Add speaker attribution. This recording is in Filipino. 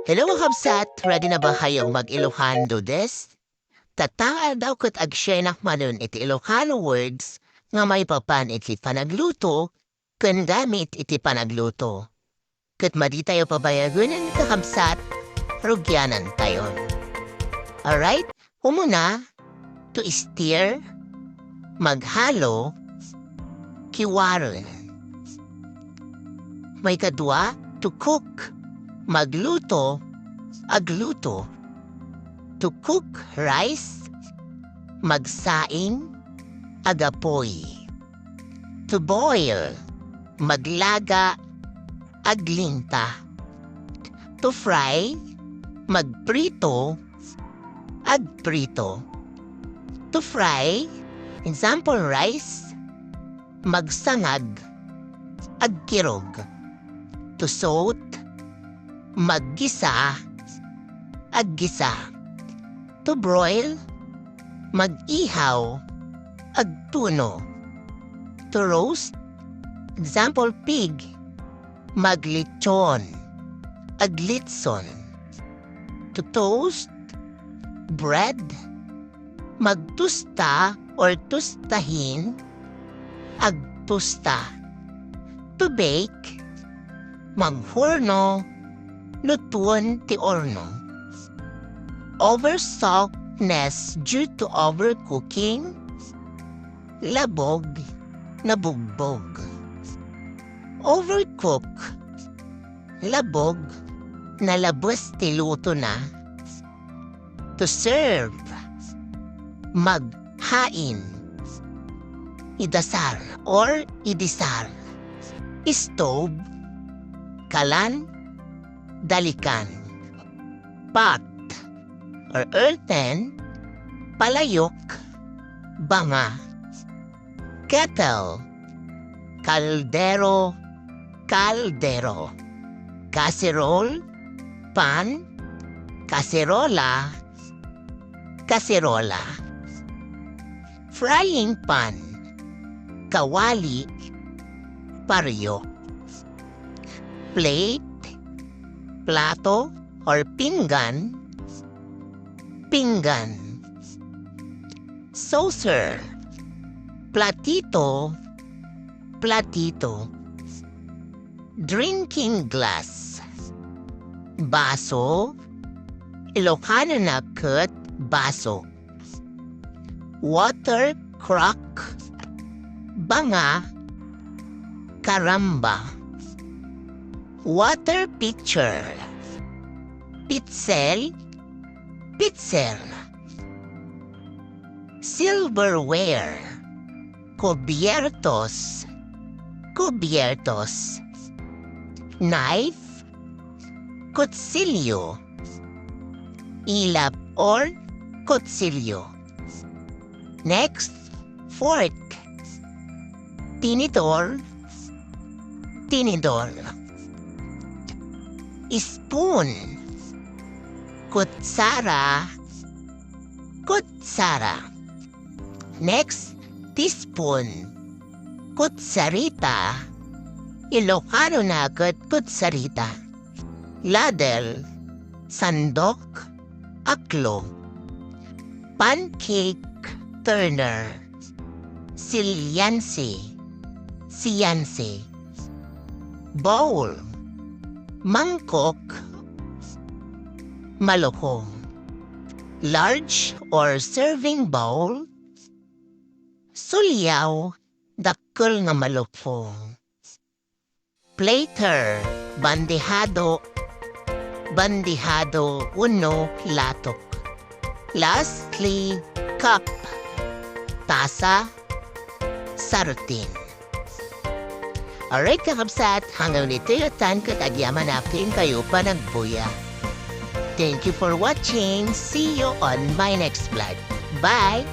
Speaker 1: Hello mga kabsat, ready na ba kayong mag-Ilocano des? Tataan daw kat agsyenak manon iti Ilocano words nga may papan iti panagluto, kan gamit iti panagluto. Kat madi tayo pabayagunan kakabsat, rugyanan tayo. Alright, umuna, to stir, maghalo, kiwaron. May kadwa, to cook, magluto, agluto. To cook rice, magsaing, agapoy. To boil, maglaga, aglinta. To fry, magprito, agprito. To fry, example rice, magsangag, agkirog. To saute, maggisa, aggisa. To broil, mag-ihaw, agtuno. To roast, example pig, maglitsyon, aglitson. To toast, bread, magtusta or tustahin, agtusta. To bake, maghorno, lutuan ti orno. Oversaltness due to overcooking, labog, nabugbog. Overcook, labog, nalabos ti luto na. To serve, maghain, idasar or idisar. Stove, kalan, dalikan. Pot or earthen, palayok, banga. Kettle, kaldero, kaldero. Casserole, pan, kaserola, kaserola. Frying pan, kawali, paryo. Plate, plato or pinggan, pinggan. Saucer, platito, platito. Drinking glass, baso, Ilocano na kat, baso. Water crock, banga, karamba. Water pitcher, pitzel, pitzer. Silverware, cubiertos, cubiertos. Knife, kutsilyo. Ilap or kutsilyo. Next, fork. Tinidor, tinidor. Spoon, kutsara, kutsara. Next, teaspoon, kutsarita. Ilocano na kat kutsarita. Ladle, sandok, aklo. Pancake turner, silyansi, siyansi. Bowl, mangkok, malokong. Large or serving bowl, sulyaw, dakkel nga malopong. Plater, bandihado, bandihado, uno, latok. Lastly, cup, tasa, sartin. Alright kakabsat, hanggang dito yatan katagyaman natin kayo pa nagbuya. Thank you for watching. See you on my next vlog. Bye!